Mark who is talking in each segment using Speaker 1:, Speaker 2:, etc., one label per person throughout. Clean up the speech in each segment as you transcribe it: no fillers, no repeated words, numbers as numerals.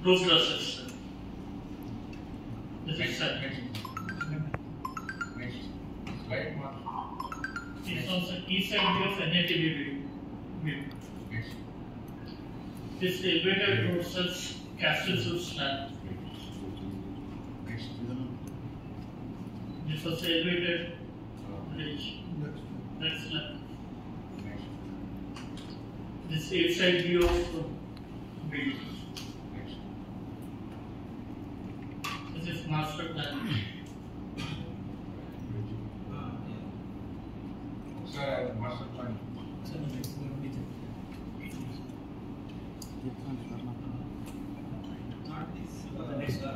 Speaker 1: closed assets. This is set. It's also east side of NATV view. This elevator process captures of slab. This was elevated bridge. That's slab. This east side view of building. This is master plan.
Speaker 2: Sir, master plan.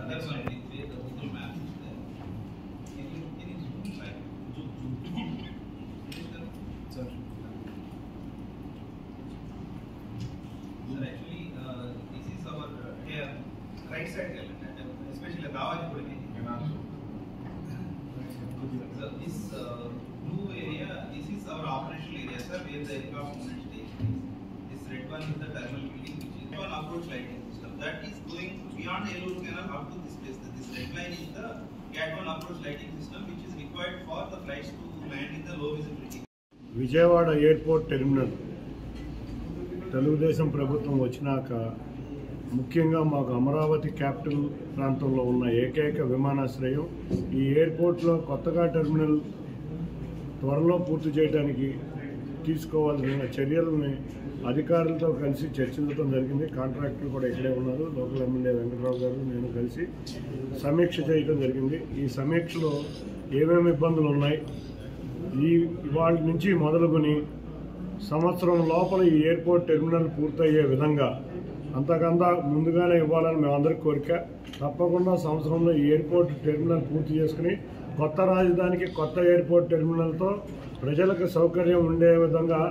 Speaker 3: That's why the Google map is there. Can you zoom like zoom? Sir. Sir, actually, this is our here right side element, especially Dawaj Puri. So this blue area, this is our operational area, sir, where the aircraft movement station is. This red one is the terminal building, which is one approach lighting system that is going beyond Eluru Canal up to this place. This red line is the Cat 1 approach lighting system, which is required for the flights to land in the low visibility.
Speaker 4: Vijayawada airport terminal Telugu Desam ప్రభుత్వం వచ్చినాక ముఖ్యంగా మాకు Amaravati capital ప్రాంతంలో ఉన్న ఏకైక విమానాశ్రయం ఈ ఎయిర్పోర్ట్లో కొత్తగా టెర్మినల్ త్వరలో పూర్తి చేయడానికి తీసుకోవాల్సిన చర్యలని అధికారులతో కలిసి చర్చించడం జరిగింది. కాంట్రాక్టర్లు కూడా ఇక్కడే ఉన్నారు. లోకల్ ఎమ్మెల్యే వెంకటరావు గారు నేను కలిసి సమీక్ష చేయడం జరిగింది. ఈ సమీక్షలో ఏమేమి ఇబ్బందులు ఉన్నాయి, ఇవాళ నుంచి మొదలుకొని సంవత్సరం లోపల ఈ ఎయిర్పోర్ట్ టెర్మినల్ పూర్తయ్యే విధంగా అంతకంతా ముందుగానే ఇవ్వాలని మేమందరికీ కోరిక. తప్పకుండా సంవత్సరంలో ఈ ఎయిర్పోర్ట్ టెర్మినల్ పూర్తి చేసుకుని కొత్త రాజధానికి కొత్త ఎయిర్పోర్ట్ టెర్మినల్తో ప్రజలకు సౌకర్యం ఉండే విధంగా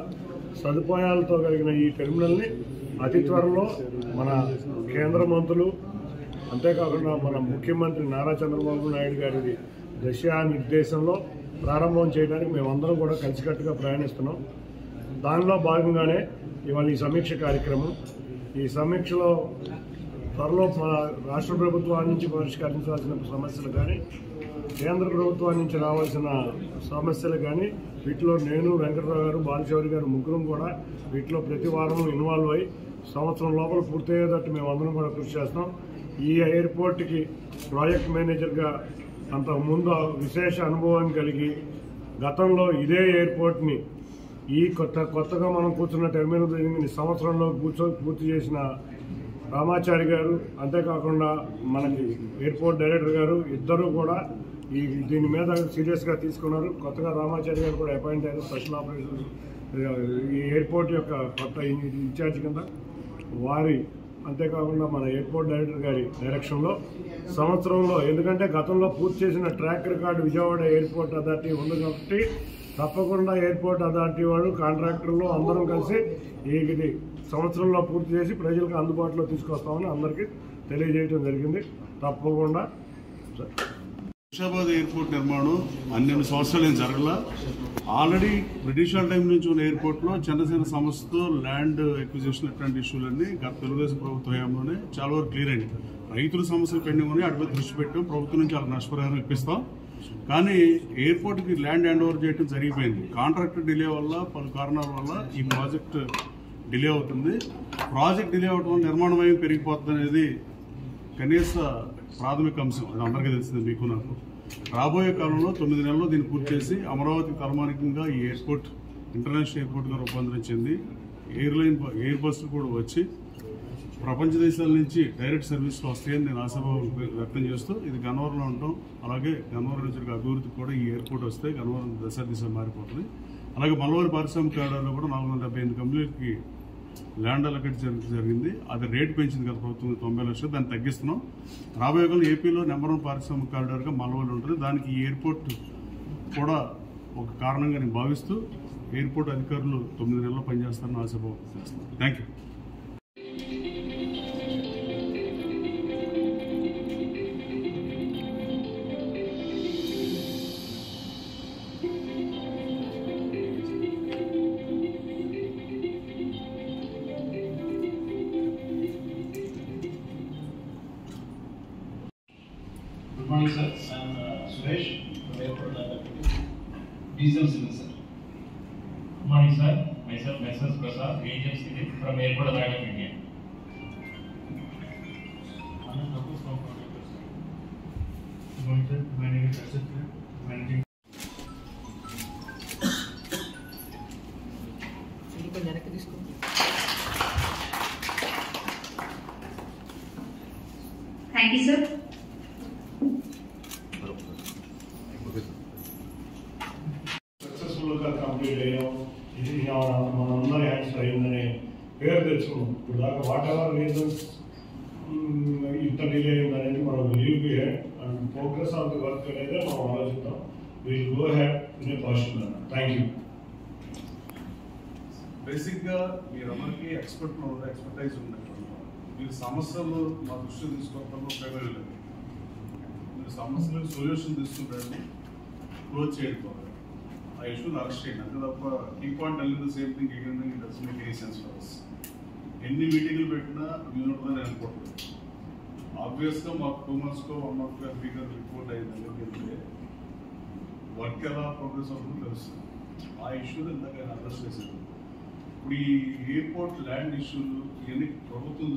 Speaker 4: సదుపాయాలతో కలిగిన ఈ టెర్మినల్ని అతి త్వరలో మన కేంద్ర మంత్రులు అంతేకాకుండా మన ముఖ్యమంత్రి నారా చంద్రబాబు నాయుడు గారి దిశానిర్దేశంలో ప్రారంభం చేయడానికి మేమందరం కూడా కలిసికట్టుగా ప్రయాణిస్తున్నాం. దానిలో భాగంగానే ఇవాళ ఈ సమీక్ష కార్యక్రమం. ఈ సమీక్షలో త్వరలో మన రాష్ట్ర ప్రభుత్వాల నుంచి పరిష్కరించాల్సిన సమస్యలు కానీ కేంద్ర ప్రభుత్వం నుంచి రావాల్సిన సమస్యలు కానీ వీటిలో నేను వెంకటరావు గారు బాలశౌరి గారు ముగ్గురం కూడా వీటిలో ప్రతి వారం ఇన్వాల్వ్ అయ్యి సంవత్సరం లోపల పూర్తయ్యేటట్టు మేమందరం కూడా కృషి చేస్తాం. ఈ ఎయిర్పోర్ట్కి ప్రాజెక్ట్ మేనేజర్గా అంతకుముందు విశేష అనుభవం కలిగి గతంలో ఇదే ఎయిర్పోర్ట్ని ఈ కొత్తగా మనం కూర్చున్న టెర్మినల్ సంవత్సరంలో పూర్తి చేసిన రామాచారి గారు, అంతేకాకుండా మనకి ఎయిర్పోర్ట్ డైరెక్టర్ గారు ఇద్దరు కూడా దీని మీద సీరియస్గా తీసుకున్నారు. కొత్తగా రామాచారి గారు కూడా అపాయింట్ అయ్యారు స్పెషల్ ఆపరేషన్స్ ఈ ఎయిర్పోర్ట్ యొక్క కొత్త ఇన్ఛార్జ్ కింద. వారి అంతేకాకుండా మన ఎయిర్పోర్ట్ డైరెక్టర్ గారి డైరెక్షన్లో సంవత్సరంలో, ఎందుకంటే గతంలో పూర్తి చేసిన track record Vijayawada airport authority ఉంది కాబట్టి తప్పకుండా ఎయిర్పోర్ట్ అథారిటీ వాళ్ళు కాంట్రాక్టర్లు అందరం కలిసి ఇది సంవత్సరంలో పూర్తి చేసి ప్రజలకు అందుబాటులో తీసుకొస్తామని అందరికీ తెలియజేయడం జరిగింది. తప్పకుండా
Speaker 5: శంషాబాద్ ఎయిర్పోర్ట్ నిర్మాణం 12 సంవత్సరాలు ఏం జరగల. ఆల్రెడీ బ్రిటిష్ టైం నుంచి ఉన్న ఎయిర్పోర్ట్లో చిన్న చిన్న సమస్యతో ల్యాండ్ ఎక్విజిషన్ ఇట్లాంటి ఇష్యూలన్నీ గత తెలుగుదేశం ప్రభుత్వ హయాంలోనే చాలా వరకు క్లియర్ అయింది. రైతుల సమస్యలు పెండింగ్ ఉన్నాయి, అటుపై దృష్టి పెట్టాం. ప్రభుత్వం నుంచి వాళ్ళకి నష్టపరిహారం ఇప్పిస్తాం. కానీ ఎయిర్పోర్ట్కి ల్యాండ్ హ్యాండ్ ఓవర్ చేయడం జరిగిపోయింది. కాంట్రాక్టర్ డిలే వల్ల పలు కారణాల వల్ల ఈ ప్రాజెక్ట్ డిలే అవుతుంది. ప్రాజెక్ట్ డిలే అవడం వల్ల నిర్మాణ వ్యయం పెరిగిపోతుంది అనేది కనీస ప్రాథమిక అంశం. అది అందరికీ తెలిసింది, మీకు నాకు. రాబోయే కాలంలో 9 నెలల్లో దీన్ని పూర్తి చేసి అమరావతికి తలమానికంగా ఈ ఎయిర్పోర్ట్ ఇంటర్నేషనల్ ఎయిర్పోర్ట్గా రూపాంతరం చెంది ఎయిర్ బస్సులు కూడా వచ్చి ప్రపంచ దేశాల నుంచి డైరెక్ట్ సర్వీస్లో వస్తాయని నేను ఆశాభావం వ్యక్తం చేస్తూ ఇది గన్నవరంలో ఉంటాం. అలాగే గన్నవరం నుంచి అభివృద్ధికి కూడా ఈ ఎయిర్పోర్ట్ వస్తే గన్నవరం దశ మారిపోతుంది. అలాగే మలవారి పారిశ్రామిక ఆర్డర్లో కూడా 478 కంపెనీలకి ల్యాండ్ అలొకేట్ జరిగింది. అది రేటు పెంచింది కదా ప్రభుత్వం 90 లక్షలు, దాన్ని తగ్గిస్తున్నాం. రాబోయే కాలంలో ఏపీలో నెంబర్ 1 పారిశ్రామిక కారిడార్గా మలవారి ఉంటుంది. దానికి ఈ ఎయిర్పోర్ట్ కూడా ఒక కారణంగా నేను భావిస్తూ ఎయిర్పోర్ట్ అధికారులు 9 నెలల్లో పనిచేస్తారని ఆశాభావం చేస్తున్నాను. Thank you.
Speaker 1: Good morning, sir. I am Suresh from Airport Liability. Diesel Civil, sir.
Speaker 6: Good morning, sir. Myself, Messrs. Prasad, AGM Civil from Airport Authority of India.
Speaker 1: Good morning, sir. My name is Asad, managing.
Speaker 7: Thank you, sir.
Speaker 4: సక్సెస్ఫుల్గా complete అయ్యాం. ఇది మనందరి hands అయిందనే పేరు తెచ్చుకున్నాం. ఇప్పుడు దాకా what ever reasons ఇంత delay అయిందనేది మనం leave behind and progress of the work అనేది మనం ఆలోచిద్దాం. Will go had in a positive manner. Thank you.
Speaker 5: బేసిక్గా మీరందరికీ ఎక్స్పర్టైజ్ ఉన్నాయి. మీరు సమస్యలు మా దృష్టి తీసుకోవడంలో ఫేవర్ లేదు. మీరు సమస్యలకు సొల్యూషన్ తీసుకుంటారని క్లోజ్ చేయకపోవాలి. ఆ ఇష్యూని అరెస్ట్ చేయండి. అంతే తప్ప keep on telling the same thing again it doesn't make any sense for us. ఎన్ని మీటింగ్లు పెట్టినా యూనిట్లోనే అనుకుంటుంది. ఆబ్వియస్గా మాకు 2 monthsకో 1 monthకో ఫిగర్ రిపోర్ట్ అయిందని వెళ్తే వర్క్ ఎలా ప్రోగ్రెస్ అవుతుందో తెలుస్తుంది. ఆ ఇష్యూని ఇందాక ఆయన అడ్రస్ చేశారు. ఇప్పుడు ఈ ఎయిర్పోర్ట్ ల్యాండ్ ఇష్యూలు ఇవన్నీ ప్రభుత్వం